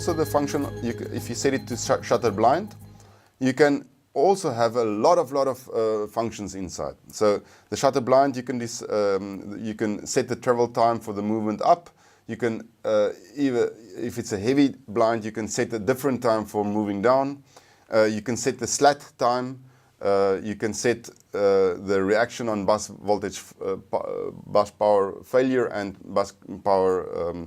also the function, if you set it to shutter blind, you can also have a lot of functions inside. So the shutter blind, you can set the travel time for the movement up. You can, either if it's a heavy blind, you can set a different time for moving down. You can set the slat time. You can set the reaction on bus voltage, bus power failure, and bus power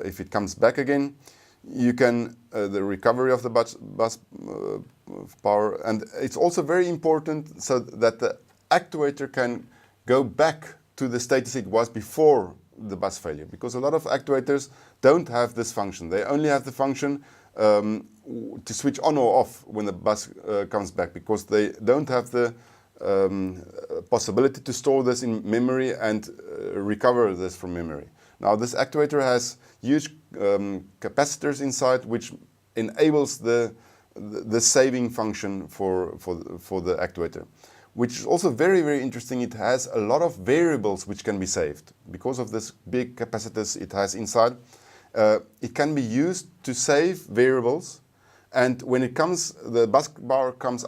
if it comes back again. You can the recovery of the bus power, and it's also very important so that the actuator can go back to the status it was before the bus failure, because a lot of actuators don't have this function. They only have the function to switch on or off when the bus comes back, because they don't have the possibility to store this in memory and recover this from memory. Now this actuator has huge capacitors inside, which enables the saving function for the actuator, which is also very interesting. It has a lot of variables which can be saved because of this big capacitors it has inside. It can be used to save variables, and when it comes, the bus bar comes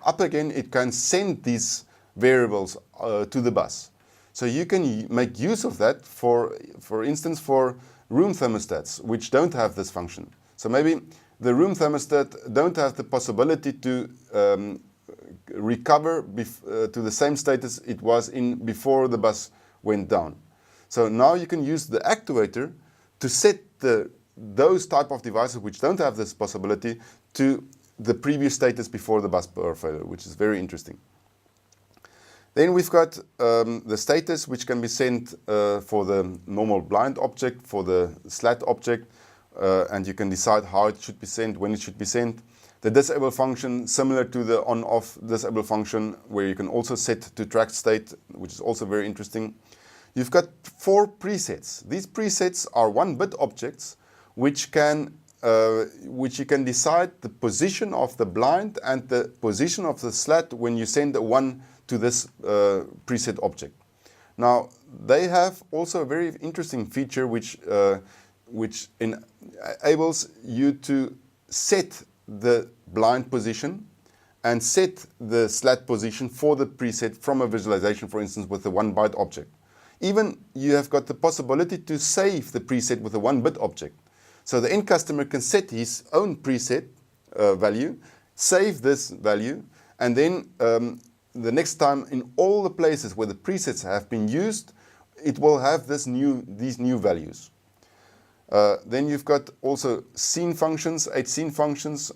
up again, it can send these variables to the bus. So you can make use of that for instance, for room thermostats which don't have this function. So maybe the room thermostat don't have the possibility to recover to the same status it was in before the bus went down. So now you can use the actuator to set those type of devices which don't have this possibility to the previous status before the bus power failure, which is very interesting. Then we've got the status which can be sent for the normal blind object, for the slat object, and you can decide how it should be sent, when it should be sent. The disable function, similar to the on-off disable function, where you can also set to track state, which is also very interesting. You've got 4 presets. These presets are 1-bit objects which you can decide the position of the blind and the position of the slat when you send a 1 to this preset object. Now they have also a very interesting feature which enables you to set the blind position and set the slat position for the preset from a visualization, for instance, with a 1-byte object. Even you have got the possibility to save the preset with a 1-bit object. So the end customer can set his own preset value, save this value, and then the next time in all the places where the presets have been used, it will have these new values. Then you've got also scene functions, 8 scene functions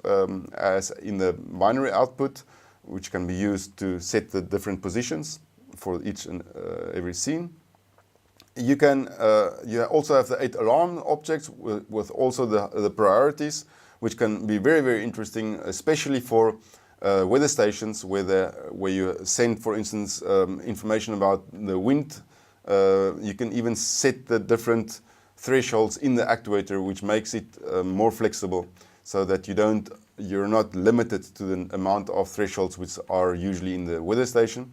as in the binary output, which can be used to set the different positions for each and every scene. You also have the 8 alarm objects with also the priorities, which can be very interesting, especially for weather stations where you send, for instance, information about the wind. You can even set the different thresholds in the actuator, which makes it more flexible, so that you're not limited to the amount of thresholds which are usually in the weather station.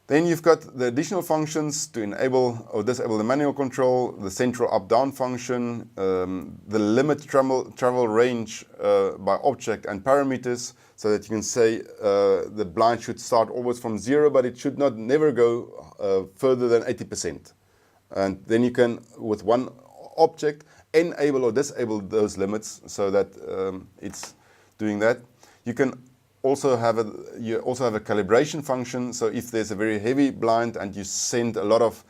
Then you've got the additional functions to enable or disable the manual control, the central up-down function, the limit travel range by object and parameters, so that you can say the blind should start always from 0, but it should never go further than 80%. And then you can, with one object, enable or disable those limits so that it's doing that. You can also have a calibration function. So if there's a very heavy blind and you send a lot of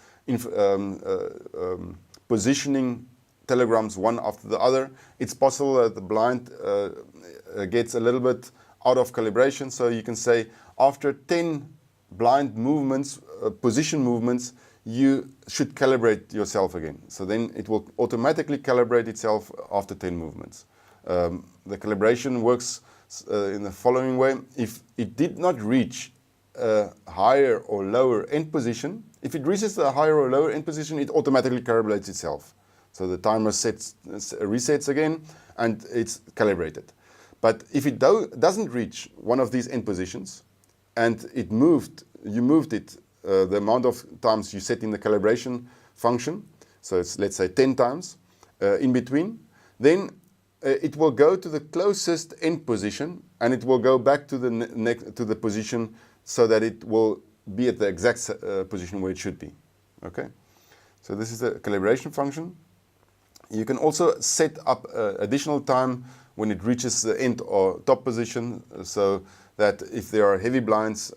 positioning telegrams one after the other, it's possible that the blind gets a little bit out of calibration. So you can say after 10 blind movements, position movements, you should calibrate yourself again. So then it will automatically calibrate itself after 10 movements. The calibration works in the following way. If it did not reach a higher or lower end position, if it reaches a higher or lower end position, it automatically calibrates itself. So the timer resets again and it's calibrated. But if it doesn't reach one of these end positions and you moved it the amount of times you set in the calibration function, so it's, let's say, 10 times in between, then it will go to the closest end position, and it will go back to the position so that it will be at the exact position where it should be. Okay, so this is the calibration function. You can also set up additional time when it reaches the end or top position, so that if there are heavy blinds,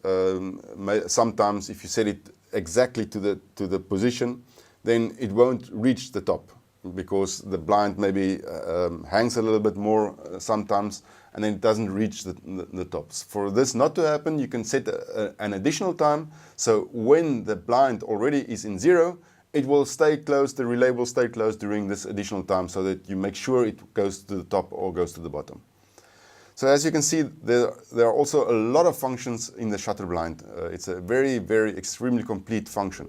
sometimes if you set it exactly to the position, then it won't reach the top, because the blind maybe hangs a little bit more sometimes, and then it doesn't reach the tops. For this not to happen, you can set an additional time, so when the blind already is in 0, it will stay closed, the relay will stay closed during this additional time, so that you make sure it goes to the top or goes to the bottom. So as you can see, there are also a lot of functions in the shutter blind. It's a very, very extremely complete function.